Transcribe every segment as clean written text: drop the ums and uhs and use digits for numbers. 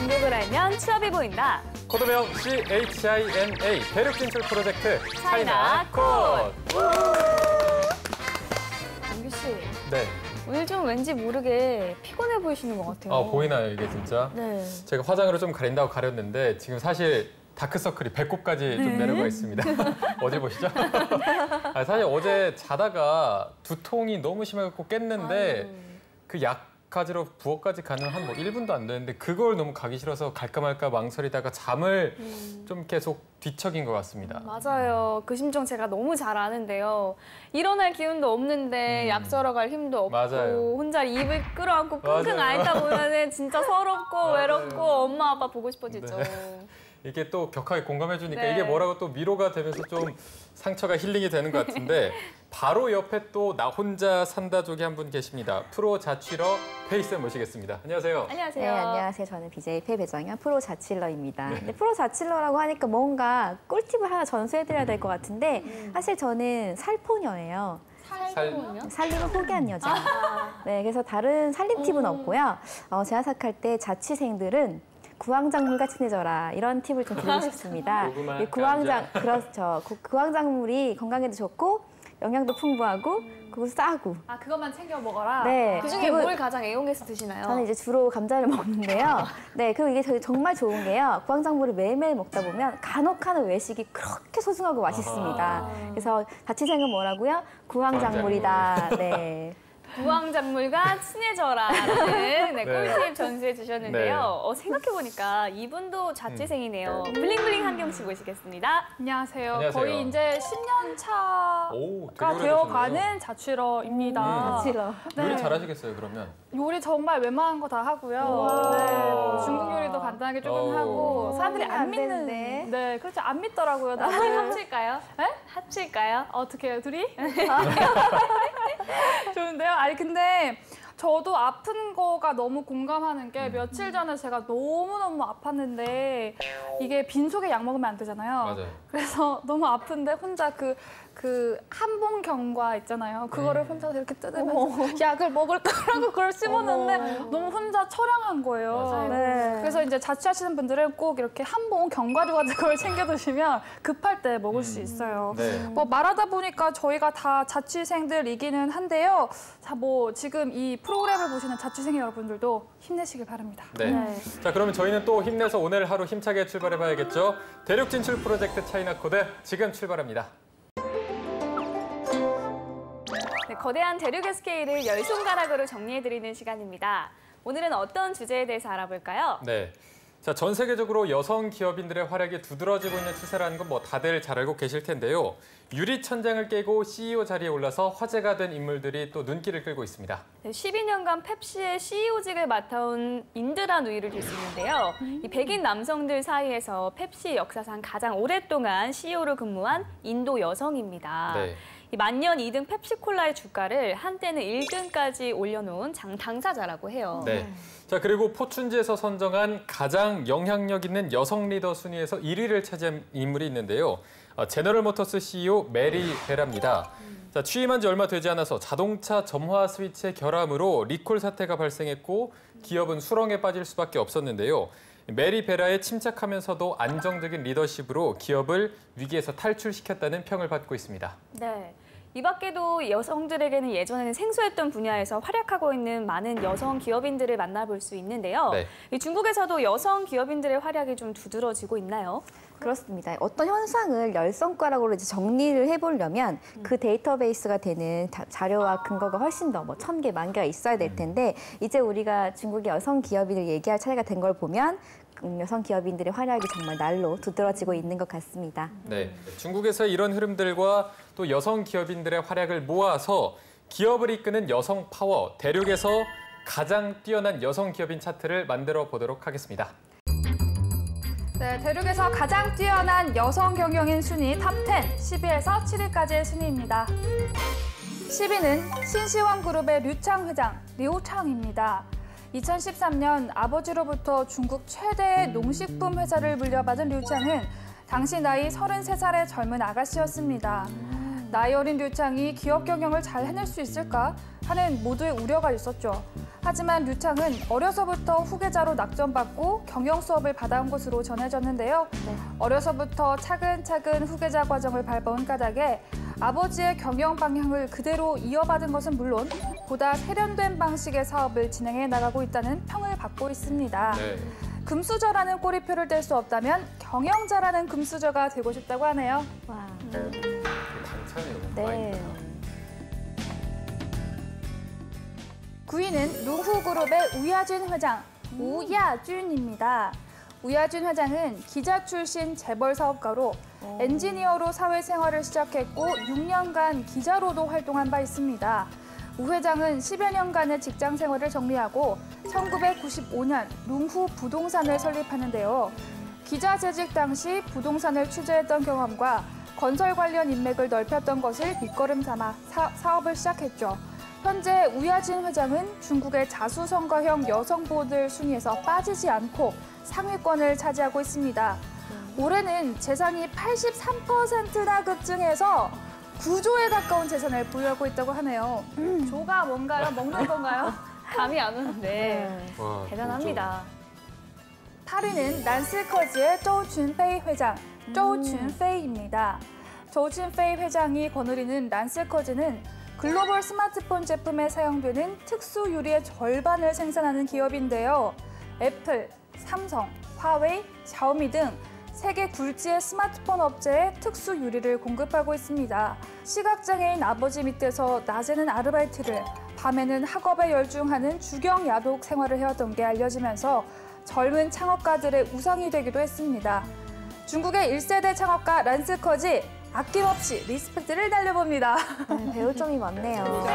중국을 알면 취업이 보인다. 코드명 CHINA 대륙 진출 프로젝트 차이나 콧. 민규 씨. 네. 오늘 좀 왠지 모르게 피곤해 보이시는 것 같아요. 보이나요, 이게 진짜? 네. 제가 화장으로 좀 가린다고 가렸는데 지금 사실 다크서클이 배꼽까지 좀 내려가 있습니다. 어디 보시죠? 사실 어제 자다가 두통이 너무 심해갖고 깼는데 그 약 가지러 부엌까지 가는 한 1분도 안 되는데 그걸 너무 가기 싫어서 갈까 말까 망설이다가 잠을 좀 계속 뒤척인 것 같습니다. 맞아요. 그 심정 제가 너무 잘 아는데요. 일어날 기운도 없는데 약 써러 갈 힘도 없고 맞아요. 혼자 입을 끌어안고 끙끙 앓다 보면은 진짜 서럽고 외롭고 엄마 아빠 보고 싶어지죠. 네. 이게 또 격하게 공감해 주니까 네. 이게 뭐라고 또 위로가 되면서 좀 상처가 힐링이 되는 것 같은데 바로 옆에 또 나 혼자 산다족이 한 분 계십니다. 프로 자취러 페이쌤 모시겠습니다. 안녕하세요. 안녕하세요. 네, 안녕하세요. 저는 BJ 페 배정현 프로 자취러입니다. 네. 프로 자취러라고 하니까 뭔가 꿀팁을 하나 전수해드려야 될 것 같은데 사실 저는 살포녀예요. 살림을 포기한 여자. 네, 그래서 다른 살림 팁은 없고요. 제가 생각할 때 자취생들은 구황작물과 친해져라 이런 팁을 좀 드리고 싶습니다. 그렇죠. 구황작물이 건강에도 좋고 영양도 풍부하고 그리고 싸고. 그것만 챙겨 먹어라. 네. 그중에 뭘 가장 애용해서 드시나요? 저는 이제 주로 감자를 먹는데요. 네, 그리고 이게 정말 좋은 게요. 구황작물을 매일매일 먹다 보면 간혹 하는 외식이 그렇게 소중하고 맛있습니다. 그래서 자취생은 뭐라고요? 구황작물이다. 네. 구황작물과 친해져라라는 네. 꿀팁 전수해 주셨는데요. 생각해보니까 이분도 자취생이네요. 블링블링 한경 씨 모시겠습니다. 안녕하세요. 안녕하세요. 거의 이제 10년 차가 되어가는 자취러입니다. 자취러. 요리 잘하시겠어요, 그러면? 요리 정말 웬만한 거 다 하고요. 네, 중국 요리도 간단하게 조금 하고 사람들이 안 믿는. 네, 그렇죠. 안 믿더라고요. 나중에 합칠까요? 네? 합칠까요? 어떻게 해요, 둘이? 좋은데요? 아니 근데 저도 아픈 거가 너무 공감하는 게 며칠 전에 제가 너무너무 아팠는데 이게 빈속에 약 먹으면 안 되잖아요. 맞아요. 그래서 너무 아픈데 혼자 그 한봉경과 있잖아요. 그거를 혼자 이렇게 뜯으면서 약을 먹을 거라고 그걸 씹었는데 너무 혼자 처량한 거예요. 네. 그래서 이제 자취하시는 분들은 꼭 이렇게 한봉 견과류 같은 걸 챙겨 두시면 급할 때 먹을 수 있어요. 네. 말하다 보니까 저희가 다 자취생들이기는 한데요. 자, 지금 이 프로그램을 보시는 자취생 여러분들도 힘내시길 바랍니다. 네. 자, 그러면 저희는 또 힘내서 오늘 하루 힘차게 출발해봐야겠죠. 대륙 진출 프로젝트 차이나 코드 지금 출발합니다. 네, 거대한 대륙의 스케일을 열 손가락으로 정리해드리는 시간입니다. 오늘은 어떤 주제에 대해서 알아볼까요? 네. 자, 전 세계적으로 여성 기업인들의 활약이 두드러지고 있는 추세라는 건 다들 잘 알고 계실 텐데요. 유리천장을 깨고 CEO 자리에 올라서 화제가 된 인물들이 또 눈길을 끌고 있습니다. 네, 12년간 펩시의 CEO직을 맡아온 인드라 누이를 들 수 있는데요. 이 백인 남성들 사이에서 펩시 역사상 가장 오랫동안 CEO로 근무한 인도 여성입니다. 네. 이 만년 2등 펩시콜라의 주가를 한때는 1등까지 올려놓은 당사자라고 해요. 네. 자, 그리고 포춘지에서 선정한 가장 영향력 있는 여성 리더 순위에서 1위를 차지한 인물이 있는데요. 제너럴 모터스 CEO 메리 베라입니다. 자, 취임한 지 얼마 되지 않아서 자동차 점화 스위치의 결함으로 리콜 사태가 발생했고 기업은 수렁에 빠질 수밖에 없었는데요. 메리 베라의 침착하면서도 안정적인 리더십으로 기업을 위기에서 탈출시켰다는 평을 받고 있습니다. 네. 이 밖에도 여성들에게는 예전에는 생소했던 분야에서 활약하고 있는 많은 여성 기업인들을 만나볼 수 있는데요. 네. 중국에서도 여성 기업인들의 활약이 좀 두드러지고 있나요? 그렇습니다. 어떤 현상을 열성가락으로 이제 정리를 해보려면 그 데이터베이스가 되는 자료와 근거가 훨씬 더 1000개, 10,000개가 있어야 될 텐데 이제 우리가 중국의 여성 기업인을 얘기할 차례가 된 걸 보면 여성 기업인들의 활약이 정말 날로 두드러지고 있는 것 같습니다. 네, 중국에서 이런 흐름들과 또 여성 기업인들의 활약을 모아서 기업을 이끄는 여성 파워, 대륙에서 가장 뛰어난 여성 기업인 차트를 만들어 보도록 하겠습니다. 네, 대륙에서 가장 뛰어난 여성 경영인 순위 탑10, 10위에서 7위까지의 순위입니다. 10위는 신시원 그룹의 류창 회장, 류창입니다. 2013년 아버지로부터 중국 최대의 농식품 회사를 물려받은 류창은 당시 나이 33살의 젊은 아가씨였습니다. 나이 어린 류창이 기업 경영을 잘 해낼 수 있을까 하는 모두의 우려가 있었죠. 하지만 류창은 어려서부터 후계자로 낙점받고 경영 수업을 받아온 것으로 전해졌는데요. 어려서부터 차근차근 후계자 과정을 밟아온 까닭에 아버지의 경영 방향을 그대로 이어받은 것은 물론 보다 세련된 방식의 사업을 진행해 나가고 있다는 평을 받고 있습니다. 네. 금수저라는 꼬리표를 뗄 수 없다면 경영자라는 금수저가 되고 싶다고 하네요. 와. 당차네요. 네. 마인드가. 9위는 루후그룹의 우야준 회장, 우야준입니다. 우야준 회장은 기자 출신 재벌 사업가로 엔지니어로 사회생활을 시작했고 6년간 기자로도 활동한 바 있습니다. 우 회장은 10여 년간의 직장 생활을 정리하고 1995년 룽후 부동산을 설립하는데요. 기자 재직 당시 부동산을 취재했던 경험과 건설 관련 인맥을 넓혔던 것을 밑거름 삼아 사업을 시작했죠. 현재 우야진 회장은 중국의 자수성가형 여성 모델 순위에서 빠지지 않고 상위권을 차지하고 있습니다. 올해는 재산이 83%나 급증해서 9조에 가까운 재산을 보유하고 있다고 하네요. 조가 뭔가요? 먹는 건가요? 감이 안 오는데 와, 대단합니다. 8위는 란스커지의 조준페이 회장, 조준페이입니다. 조준페이 회장이 거느리는 란스커지는 글로벌 스마트폰 제품에 사용되는 특수 유리의 절반을 생산하는 기업인데요. 애플, 삼성, 화웨이, 샤오미 등 세계 굴지의 스마트폰 업체에 특수 유리를 공급하고 있습니다. 시각장애인 아버지 밑에서 낮에는 아르바이트를, 밤에는 학업에 열중하는 주경야독 생활을 해왔던 게 알려지면서 젊은 창업가들의 우상이 되기도 했습니다. 중국의 1세대 창업가 란스커지, 아낌없이 리스펙트를 날려봅니다. 네, 배울 점이 많네요.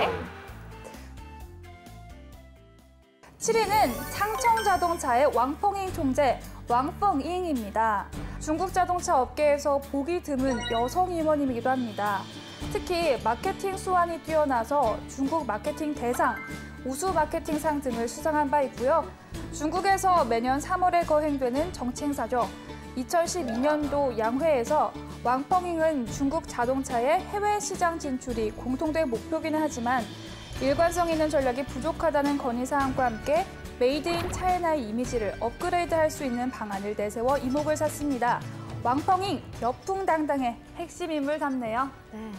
7위는 창청자동차의 왕펑잉 총재 왕펑잉입니다. 중국 자동차 업계에서 보기 드문 여성 임원이기도 합니다. 특히 마케팅 수완이 뛰어나서 중국 마케팅 대상, 우수 마케팅상 등을 수상한 바 있고요. 중국에서 매년 3월에 거행되는 정치 행사죠. 2012년도 양회에서 왕펑잉은 중국 자동차의 해외 시장 진출이 공통된 목표기는 하지만 일관성 있는 전략이 부족하다는 건의사항과 함께 메이드 인 차이나의 이미지를 업그레이드할 수 있는 방안을 내세워 이목을 샀습니다. 왕펑잉 여풍당당의 핵심 인물 답네요. 네.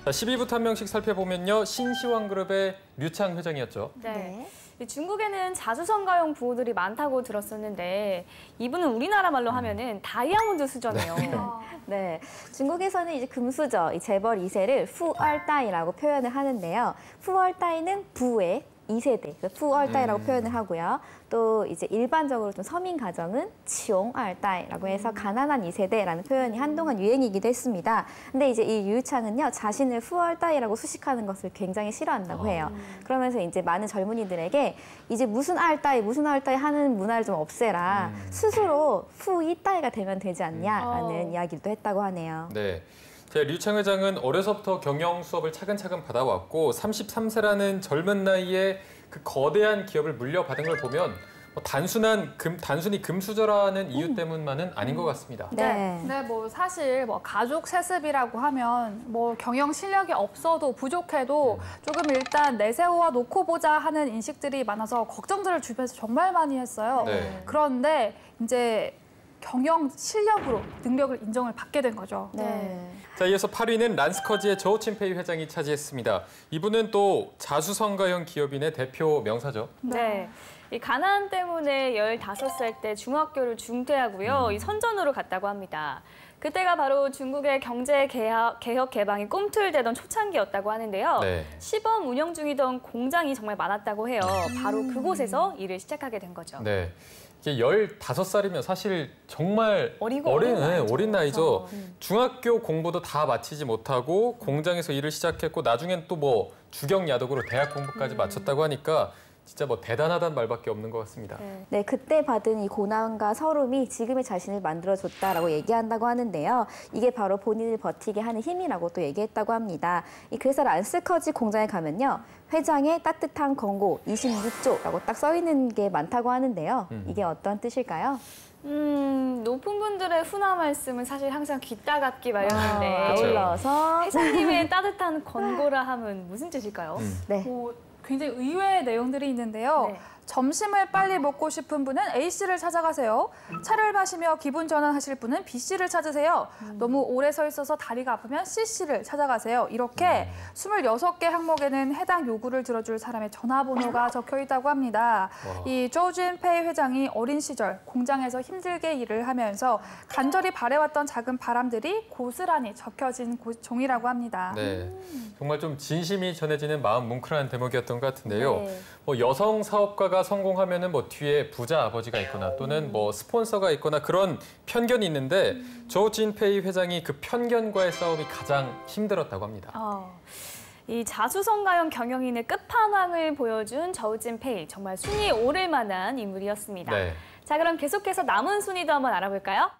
자, 10위부터 한 명씩 살펴보면요. 신시황그룹의 류창 회장이었죠. 네. 중국에는 자수성가형 부호들이 많다고 들었었는데 이분은 우리나라 말로 하면은 다이아몬드 수저네요. 네, 중국에서는 이제 금수저, 이 재벌 2세를 푸얼따이라고 표현을 하는데요. 푸얼따이는 부의 2세대, 푸얼따이라고 표현을 하고요. 또 이제 일반적으로 좀 서민 가정은 치용얼따이라고 해서 가난한 2세대라는 표현이 한동안 유행이기도 했습니다. 근데 이제 이 유창은요, 자신을 푸얼따이라고 수식하는 것을 굉장히 싫어한다고 해요. 그러면서 이제 많은 젊은이들에게 이제 무슨 알따이 하는 문화를 좀 없애라. 스스로 푸이따이가 되면 되지 않냐라는 이야기도 했다고 하네요. 네. 류창 회장은 어려서부터 경영 수업을 차근차근 받아왔고 33세라는 젊은 나이에 그 거대한 기업을 물려받은 걸 보면 단순히 금수저라는 이유 때문만은 아닌 것 같습니다. 네. 근데 뭐 사실 뭐 가족 세습이라고 하면 뭐 경영 실력이 없어도 부족해도 조금 일단 내세워 놓고 보자 하는 인식들이 많아서 걱정들을 주변에서 정말 많이 했어요. 네. 그런데 이제 경영 실력으로 능력을 인정을 받게 된 거죠. 네. 자, 이어서 8위는 란스커지의 저우친페이 회장이 차지했습니다. 이분은 또 자수성가형 기업인의 대표 명사죠. 네. 이 가난 때문에 15살 때 중학교를 중퇴하고요. 이 선전으로 갔다고 합니다. 그때가 바로 중국의 경제 개혁 개방이 꿈틀대던 초창기였다고 하는데요. 네. 시범 운영 중이던 공장이 정말 많았다고 해요. 바로 그곳에서 일을 시작하게 된 거죠. 네. 이게 15살이면 사실 정말 어린 나이죠. 중학교 공부도 다 마치지 못하고 공장에서 일을 시작했고 나중엔 또 뭐 주경야독으로 대학 공부까지 마쳤다고 하니까 진짜 뭐 대단하다는 말밖에 없는 것 같습니다. 네, 그때 받은 이 고난과 서름이 지금의 자신을 만들어줬다라고 얘기한다고 하는데요. 이게 바로 본인을 버티게 하는 힘이라고 또 얘기했다고 합니다. 그래서 란스커지 공장에 가면요. 회장의 따뜻한 권고 26조라고 딱 써 있는 게 많다고 하는데요. 이게 어떤 뜻일까요? 높은 분들의 훈화 말씀은 사실 항상 귀따갑기 마련인데 아울러서 회장님의 따뜻한 권고라 함은 무슨 뜻일까요? 네. 굉장히 의외의 내용들이 있는데요. 네. 점심을 빨리 먹고 싶은 분은 A씨를 찾아가세요. 차를 마시며 기분 전환하실 분은 B씨를 찾으세요. 너무 오래 서 있어서 다리가 아프면 C씨를 찾아가세요. 이렇게 26개 항목에는 해당 요구를 들어줄 사람의 전화번호가 적혀 있다고 합니다. 이 조진페이 회장이 어린 시절 공장에서 힘들게 일을 하면서 간절히 바래왔던 작은 바람들이 고스란히 적혀진 종이라고 합니다. 네, 정말 좀 진심이 전해지는 마음 뭉클한 대목이었던 것 같은데요. 네. 뭐 여성 사업가가 성공하면은 뭐 뒤에 부자 아버지가 있거나 또는 뭐 스폰서가 있거나 그런 편견이 있는데 조진페이 회장이 그 편견과의 싸움이 가장 힘들었다고 합니다. 이 자수성가형 경영인의 끝판왕을 보여준 저우진페이 정말 순위 오를 만한 인물이었습니다. 네. 자, 그럼 계속해서 남은 순위도 한번 알아볼까요?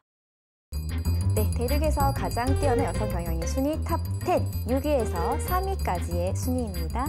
네, 대륙에서 가장 뛰어난 여성 경영인 순위 탑10, 6위에서 3위까지의 순위입니다.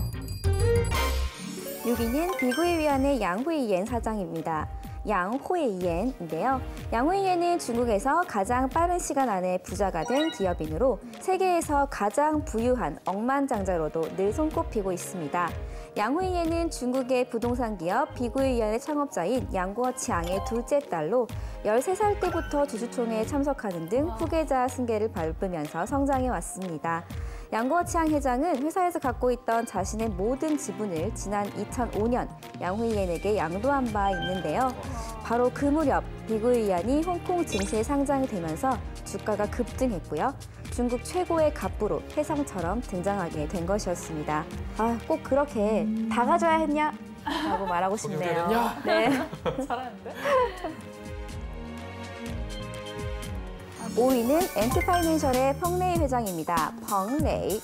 6위는 비구이위원회 양후이옌 사장입니다. 양후이옌인데요. 양후이옌은 중국에서 가장 빠른 시간 안에 부자가 된 기업인으로 세계에서 가장 부유한 억만장자로도 늘 손꼽히고 있습니다. 양후이옌은 중국의 부동산 기업 비구이위원회 창업자인 양구어치앙의 둘째 딸로 13살 때부터 주주총회에 참석하는 등 후계자 승계를 밟으면서 성장해 왔습니다. 양구어치앙 회장은 회사에서 갖고 있던 자신의 모든 지분을 지난 2005년 양후이옌에게 양도한 바 있는데요. 바로 그 무렵 비구이위안이 홍콩 증시에 상장이 되면서 주가가 급등했고요. 중국 최고의 갑부로 혜성처럼 등장하게 된 것이었습니다. 꼭 그렇게 다 가져야 했냐? 라고 말하고 싶네요. 네. 잘하는데? 5위는 엔트파이낸셜의 펑레이 회장입니다. 펑레이.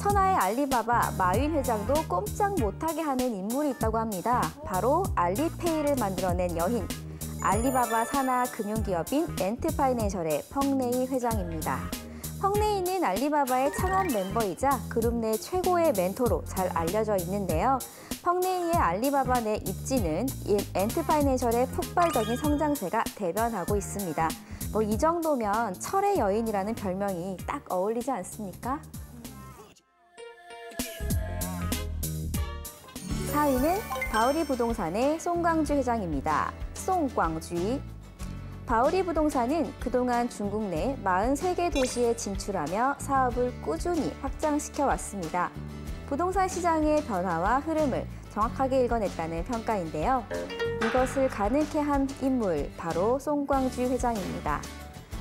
천하의 알리바바 마윈 회장도 꼼짝 못하게 하는 인물이 있다고 합니다. 바로 알리페이를 만들어낸 여인, 알리바바 산하 금융기업인 엔트파이낸셜의 펑레이 회장입니다. 펑레이는 알리바바의 창업 멤버이자 그룹 내 최고의 멘토로 잘 알려져 있는데요. 펑레이의 알리바바 내 입지는 엔트파이낸셜의 폭발적인 성장세가 대변하고 있습니다. 이 정도면 철의 여인이라는 별명이 딱 어울리지 않습니까? 4위는 바오리 부동산의 송광주 회장입니다. 송광주. 바오리 부동산은 그동안 중국 내 43개 도시에 진출하며 사업을 꾸준히 확장시켜 왔습니다. 부동산 시장의 변화와 흐름을 정확하게 읽어냈다는 평가인데요. 이것을 가능케 한 인물, 바로 송광주 회장입니다.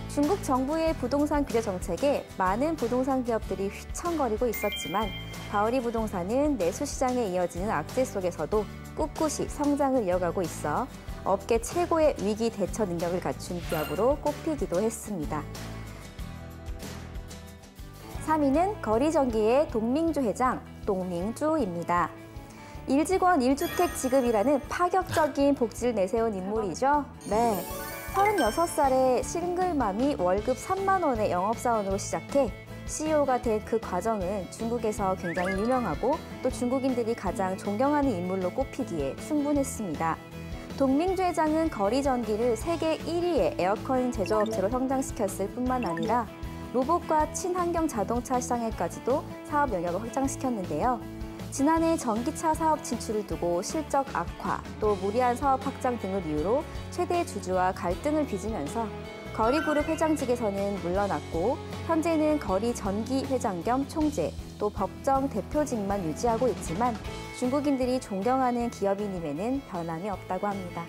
중국 정부의 부동산 규제 정책에 많은 부동산 기업들이 휘청거리고 있었지만 바오리 부동산은 내수 시장에 이어지는 악재 속에서도 꿋꿋이 성장을 이어가고 있어 업계 최고의 위기 대처 능력을 갖춘 기업으로 꼽히기도 했습니다. 3위는 거리전기의 동밍주 회장, 동밍주입니다. 1직원 1주택 지급이라는 파격적인 복지를 내세운 인물이죠. 네, 36살의 싱글맘이 월급 3만 원의 영업사원으로 시작해 CEO가 된 그 과정은 중국에서 굉장히 유명하고 또 중국인들이 가장 존경하는 인물로 꼽히기에 충분했습니다. 동밍주 회장은 거리전기를 세계 1위의 에어컨 제조업체로 성장시켰을 뿐만 아니라 로봇과 친환경 자동차 시장에까지도 사업 영역을 확장시켰는데요. 지난해 전기차 사업 진출을 두고 실적 악화, 또 무리한 사업 확장 등을 이유로 최대 주주와 갈등을 빚으면서 거리그룹 회장직에서는 물러났고 현재는 거리전기 회장 겸 총재, 또 법정 대표직만 유지하고 있지만 중국인들이 존경하는 기업인임에는 변함이 없다고 합니다.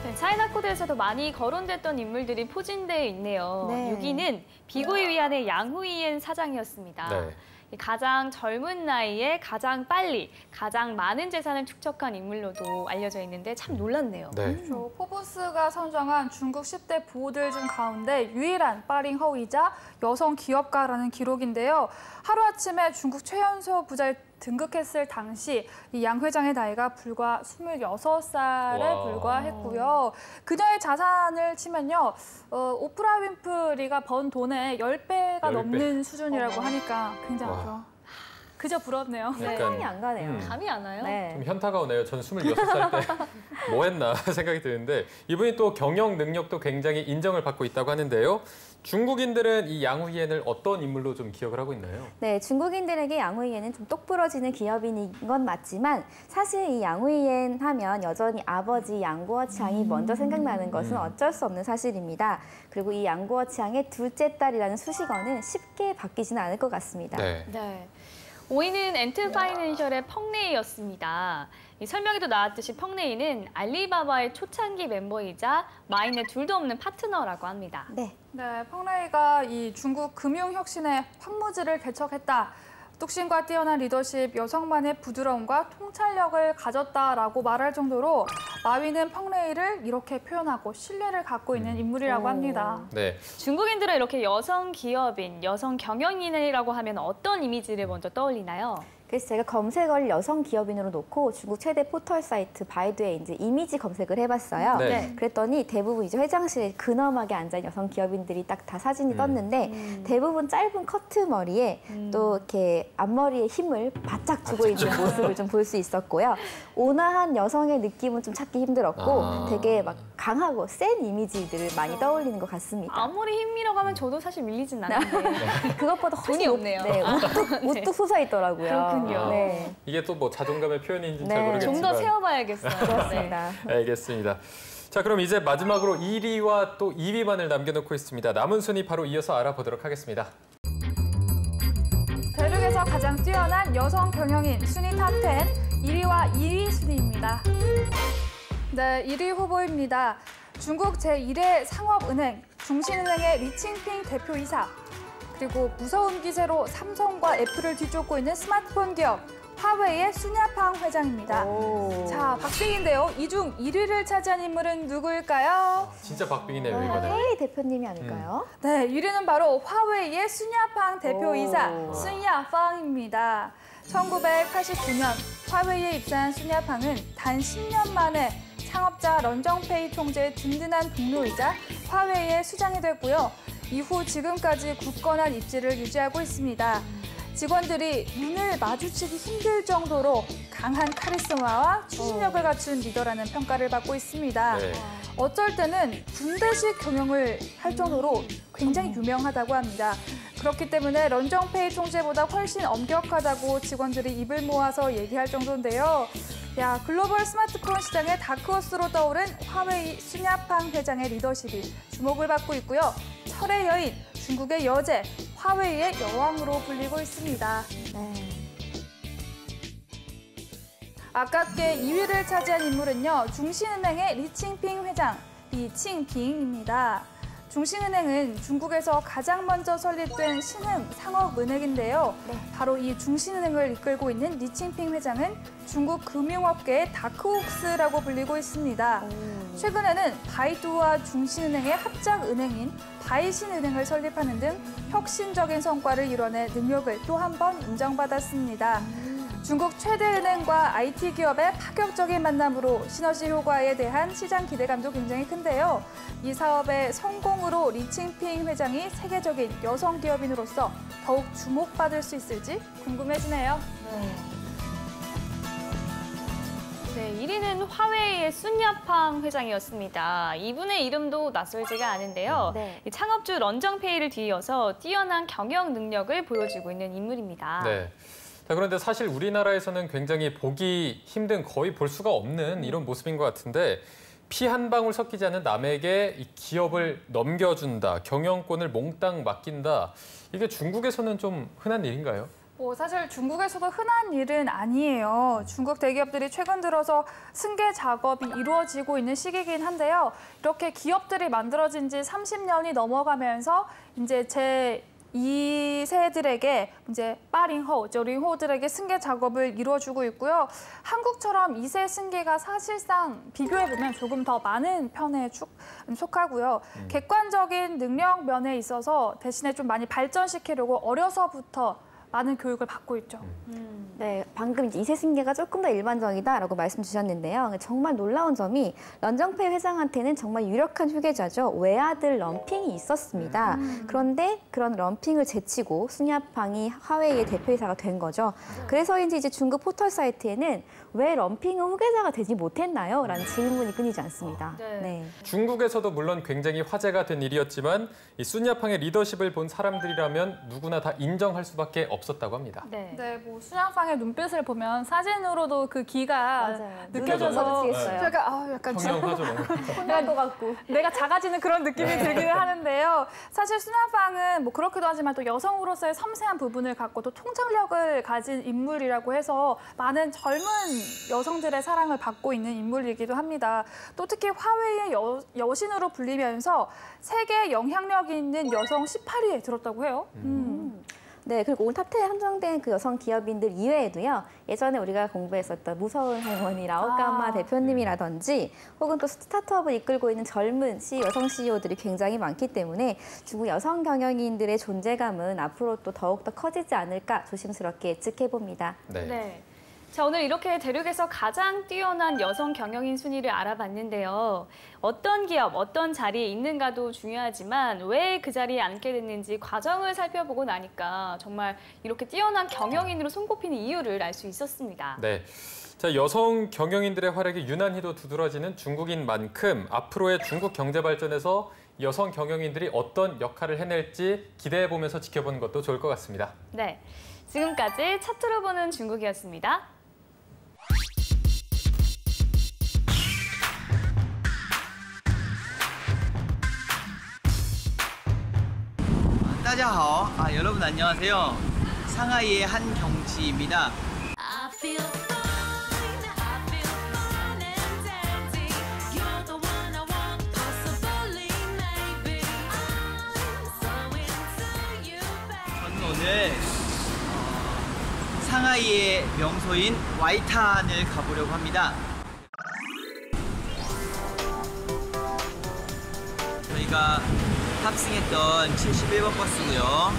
네, 차이나 코드에서도 많이 거론됐던 인물들이 포진되어 있네요. 네. 6위는 비구이위안의 양후이옌 사장이었습니다. 네. 가장 젊은 나이에 가장 빨리, 가장 많은 재산을 축적한 인물로도 알려져 있는데 참 놀랐네요. 네. 포브스가 선정한 중국 10대 부호들 중 가운데 유일한 빠링허이자 여성 기업가라는 기록인데요. 하루아침에 중국 최연소 부자에 등극했을 당시 이 양 회장의 나이가 불과 26살에 와. 불과했고요. 그녀의 자산을 치면요. 오프라 윈프리가 번 돈의 10배가 10배. 넘는 수준이라고 하니까 굉장하죠. 그 그저 부럽네요. 상상이 안 가네요. 감이 안 와요? 네. 좀 현타가 오네요. 저는 26살 때 뭐 했나 생각이 드는데 이분이 또 경영 능력도 굉장히 인정을 받고 있다고 하는데요. 중국인들은 이 양후이엔을 어떤 인물로 좀 기억을 하고 있나요? 네, 중국인들에게 양후이엔은 좀 똑부러지는 기업인인 건 맞지만 사실 이 양후이엔 하면 여전히 아버지 양구어치앙이 먼저 생각나는 것은 어쩔 수 없는 사실입니다. 그리고 이 양구어치앙의 둘째 딸이라는 수식어는 쉽게 바뀌지는 않을 것 같습니다. 네. 네. 5위는 엔트파이낸셜의 펑레이였습니다. 이 설명에도 나왔듯이 펑레이는 알리바바의 초창기 멤버이자 마인의 둘도 없는 파트너라고 합니다. 네. 네, 펑레이가 이 중국 금융혁신의 황무지를 개척했다. 뚝심과 뛰어난 리더십, 여성만의 부드러움과 통찰력을 가졌다라고 말할 정도로 마윈은 펑레이를 이렇게 표현하고 신뢰를 갖고 있는 인물이라고 합니다. 네. 중국인들은 이렇게 여성 기업인, 여성 경영인이라고 하면 어떤 이미지를 먼저 떠올리나요? 그래서 제가 검색어를 여성 기업인으로 놓고 중국 최대 포털 사이트 바이두에 이제 이미지 검색을 해봤어요. 네. 그랬더니 대부분 이제 회장실에 근엄하게 앉아있는 여성 기업인들이 딱 다 사진이 떴는데 대부분 짧은 커트 머리에 또 이렇게 앞머리에 힘을 바짝 주고 있는 모습을 좀 볼 수 있었고요. 온화한 여성의 느낌은 좀 찾기 힘들었고 되게 막 강하고 센 이미지들을 많이 떠올리는 것 같습니다. 아무리 힘이라고 하면 저도 사실 밀리진 않는데. 그것보다 훨씬 돈이 없네요. 네, 우뚝 솟아 있더라고요. 그렇군요. 네, 이게 또 뭐 자존감의 표현인지는 잘 네. 모르겠지만 좀 더 세워봐야겠어요. 그렇습니다. 알겠습니다. 자, 그럼 이제 마지막으로 1위와 또 2위만을 남겨놓고 있습니다. 남은 순위 바로 이어서 알아보도록 하겠습니다. 대륙에서 가장 뛰어난 여성 경영인 순위 탑10 1위와 2위 순위입니다. 네, 1위 후보입니다. 중국 제1회 상업은행 중신은행의 리칭핑 대표이사 그리고 무서운 기세로 삼성과 애플을 뒤쫓고 있는 스마트폰 기업 화웨이의 순야팡 회장입니다. 자, 박빙인데요. 이 중 1위를 차지한 인물은 누구일까요? 진짜 박빙이네요, 이번에. 헤이 대표님이 아닐까요? 네, 1위는 바로 화웨이의 순야팡 대표이사 순야팡입니다. 1989년 화웨이에 입사한 순야팡은 단 10년 만에 창업자 런정페이 총재의 든든한 동료이자 화웨이의 수장이 됐고요. 이후 지금까지 굳건한 입지를 유지하고 있습니다. 직원들이 눈을 마주치기 힘들 정도로 강한 카리스마와 추진력을 갖춘 리더라는 평가를 받고 있습니다. 네. 어쩔 때는 군대식 경영을 할 정도로 굉장히 유명하다고 합니다. 그렇기 때문에 런정페이 총재보다 훨씬 엄격하다고 직원들이 입을 모아서 얘기할 정도인데요. 야, 글로벌 스마트폰 시장의 다크호스로 떠오른 화웨이 순야팡 회장의 리더십이 주목을 받고 있고요. 철의 여인, 중국의 여제, 화웨이의 여왕으로 불리고 있습니다. 네. 아깝게 2위를 차지한 인물은요. 중신은행의 리칭핑 회장, 리칭핑입니다. 중신은행은 중국에서 가장 먼저 설립된 신흥 상업은행인데요. 바로 이 중신은행을 이끌고 있는 리칭핑 회장은 중국 금융업계의 다크호스라고 불리고 있습니다. 최근에는 바이두와 중신은행의 합작은행인 바이신은행을 설립하는 등 혁신적인 성과를 이뤄내 능력을 또 한 번 인정받았습니다. 중국 최대 은행과 IT 기업의 파격적인 만남으로 시너지 효과에 대한 시장 기대감도 굉장히 큰데요. 이 사업의 성공으로 리칭핑 회장이 세계적인 여성 기업인으로서 더욱 주목받을 수 있을지 궁금해지네요. 네, 1위는 화웨이의 순야팡 회장이었습니다. 이분의 이름도 낯설지가 않은데요. 네. 이 창업주 런정페이를 뒤이어서 뛰어난 경영 능력을 보여주고 있는 인물입니다. 네. 자, 그런데 사실 우리나라에서는 굉장히 보기 힘든, 거의 볼 수가 없는 이런 모습인 것 같은데 피 한 방울 섞이지 않는 남에게 이 기업을 넘겨준다, 경영권을 몽땅 맡긴다. 이게 중국에서는 좀 흔한 일인가요? 사실 중국에서도 흔한 일은 아니에요. 중국 대기업들이 최근 들어서 승계 작업이 이루어지고 있는 시기이긴 한데요. 이렇게 기업들이 만들어진 지 30년이 넘어가면서 이제 제2세들에게 이제 빠링호, 저링호들에게 승계 작업을 이루어주고 있고요. 한국처럼 2세 승계가 사실상 비교해보면 조금 더 많은 편에 속하고요. 객관적인 능력 면에 있어서 대신에 좀 많이 발전시키려고 어려서부터 많은 교육을 받고 있죠. 네, 방금 이제 이세승계가 조금 더 일반적이다라고 말씀 주셨는데요. 정말 놀라운 점이 런정페이 회장한테는 정말 유력한 후계자죠. 외아들 럼핑이 있었습니다. 그런데 그런 럼핑을 제치고 순야팡이 화웨이의 대표이사가 된 거죠. 그래서인지 이제 중국 포털 사이트에는 왜 럼핑은 후계자가 되지 못했나요? 라는 질문이 끊이지 않습니다. 네. 중국에서도 물론 굉장히 화제가 된 일이었지만 이 순야팡의 리더십을 본 사람들이라면 누구나 다 인정할 수밖에 없었다고 합니다. 네, 뭐 순야팡의 눈빛을 보면 사진으로도 그 기가 맞아요. 느껴져서 눈을 약간 현명하죠. 혼날 것 같고. 내가 작아지는 그런 느낌이 들기는 하는데요. 사실 순야팡은 뭐 그렇기도 하지만 또 여성으로서의 섬세한 부분을 갖고 또 통찰력을 가진 인물이라고 해서 많은 젊은 여성들의 사랑을 받고 있는 인물이기도 합니다. 또 특히 화웨이의 여신으로 불리면서 세계 영향력이 있는 여성 18위에 들었다고 해요. 네, 그리고 오늘 탑10에 한정된 그 여성 기업인들 이외에도요. 예전에 우리가 공부했었던 무서운 할머니 라오까마 대표님이라든지 혹은 또 스타트업을 이끌고 있는 젊은 여성 CEO들이 굉장히 많기 때문에 중국 여성 경영인들의 존재감은 앞으로 또 더욱더 커지지 않을까 조심스럽게 예측해봅니다. 네. 자, 오늘 이렇게 대륙에서 가장 뛰어난 여성 경영인 순위를 알아봤는데요. 어떤 기업, 어떤 자리에 있는가도 중요하지만 왜 그 자리에 앉게 됐는지 과정을 살펴보고 나니까 정말 이렇게 뛰어난 경영인으로 손꼽히는 이유를 알 수 있었습니다. 네. 자, 여성 경영인들의 활약이 유난히도 두드러지는 중국인 만큼 앞으로의 중국 경제 발전에서 여성 경영인들이 어떤 역할을 해낼지 기대해보면서 지켜보는 것도 좋을 것 같습니다. 네. 지금까지 차트로 보는 중국이었습니다. 大家好, 여러분 안녕하세요. 상하이의 한경지입니다. 저는 오늘 상하이의 명소인 와이탄을 가보려고 합니다. 저희가 탑승했던 71번 버스고요.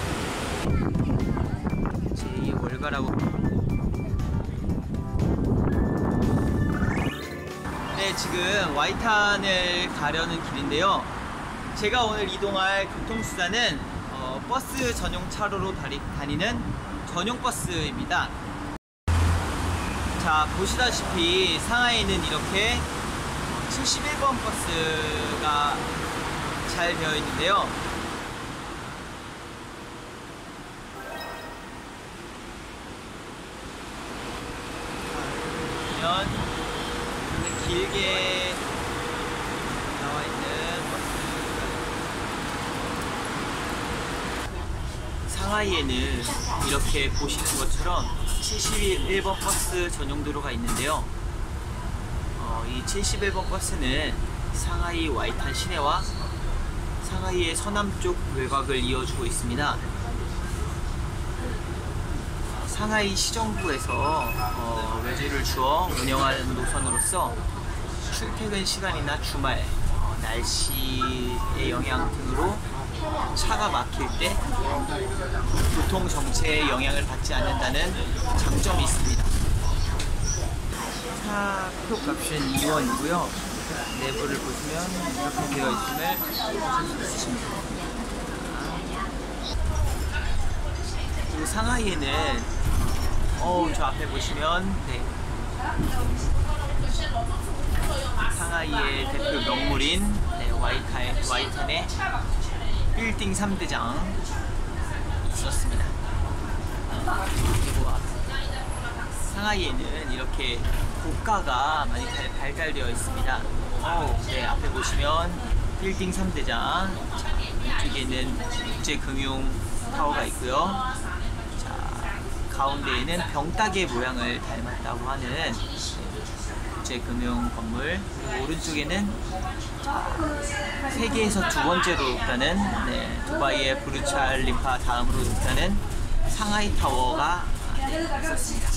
제2월가라고. 네, 지금 와이탄을 가려는 길인데요. 제가 오늘 이동할 교통수단은 버스 전용 차로로 다니는 전용 버스입니다. 자, 보시다시피 상하이는 이렇게 71번 버스가 잘 되어 있는데요. 보면 이렇게 길게 나와 있는 버스. 상하이에는 이렇게 보시는 것처럼 71번 버스 전용 도로가 있는데요. 이 71번 버스는 상하이 와이탄 시내와 상하이의 서남쪽 외곽을 이어주고 있습니다. 상하이 시정부에서 외주를 주어 운영하는 노선으로서 출퇴근 시간이나 주말, 날씨의 영향 등으로 차가 막힐 때 교통 정체에 영향을 받지 않는다는 장점이 있습니다. 차 표값은 2원이고요. 내부를 보시면 이렇게 되어 있음을 보실 수 있습니다. 그리고 상하이에는 저 앞에 보시면 상하이의 대표 명물인 와이탄의 빌딩 3대장 있었습니다. 그리고 상하이에는 이렇게 고가가 많이 발달되어 있습니다. 앞에 보시면 빌딩 3대장, 이쪽에는 국제금융타워가 있고요. 자, 가운데에는 병따개 모양을 닮았다고 하는 국제금융 건물, 그리고 오른쪽에는 세계에서 두 번째로 높다는 두바이의 부르츠 알리파 다음으로 높다는 상하이 타워가 있었습니다.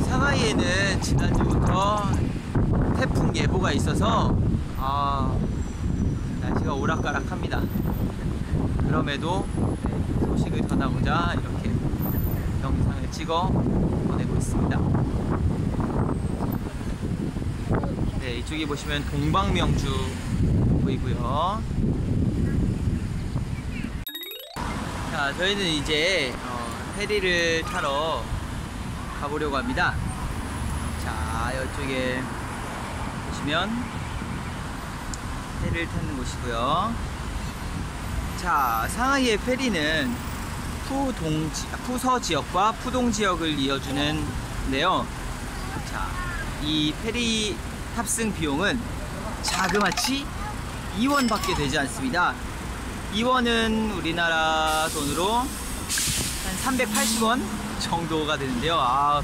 상하이에는 지난주부터 태풍 예보가 있어서 날씨가 오락가락합니다. 그럼에도 소식을 전하고자 이렇게 영상을 찍어 보내고 있습니다. 네, 이쪽에 보시면 동방명주 보이고요. 자, 저희는 이제 페리를 타러 가보려고 합니다. 자, 이쪽에 보시면 페리를 타는 곳이고요. 자, 상하이의 페리는 푸서 지역과 푸동 지역을 이어주는데요. 자, 이 페리 탑승 비용은 자그마치 2원밖에 되지 않습니다. 2원은 우리나라 돈으로 한 380원 정도가 되는데요.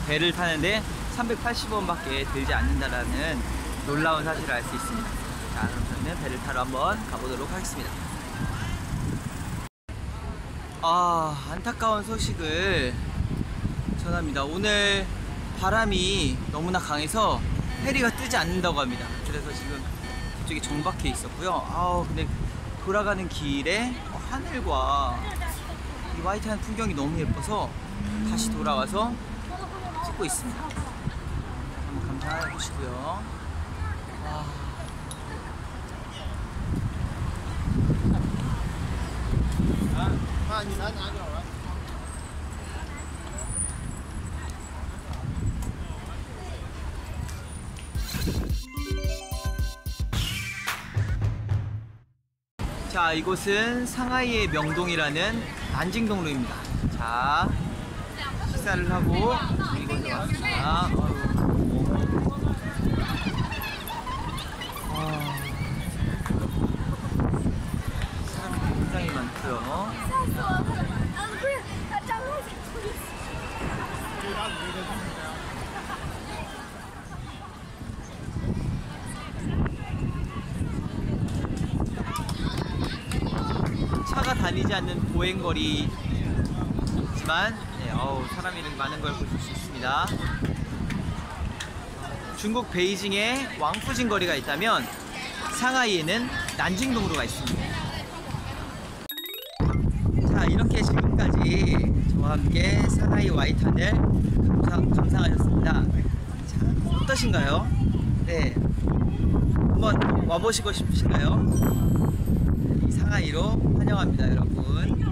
배를 타는데 380원밖에 들지 않는다라는 놀라운 사실을 알 수 있습니다. 자, 그럼 저희는 배를 타러 한번 가보도록 하겠습니다. 안타까운 소식을 전합니다. 오늘 바람이 너무나 강해서 페리가 뜨지 않는다고 합니다. 그래서 지금 저쪽에 정박해 있었고요. 근데 돌아가는 길에 하늘과 이 화이트한 풍경이 너무 예뻐서 다시 돌아와서 찍고 있습니다. 한번 감상해 보시고요. 자, 이곳은 상하이의 명동이라는 난징동로입니다. 자, 식사를 하고 이곳에 왔습니다. 사람이 굉장히 많고요. 차가 다니지 않는 보행거리지만 사람이 이렇게 많은 걸 보실 수 있습니다. 중국 베이징에 왕푸진 거리가 있다면 상하이에는 난징동로가 있습니다. 자, 이렇게 지금까지 저와 함께 상하이 와이탄을 감상하셨습니다. 자, 어떠신가요? 네, 한번 와보시고 싶으신가요? 상하이로 환영합니다, 여러분.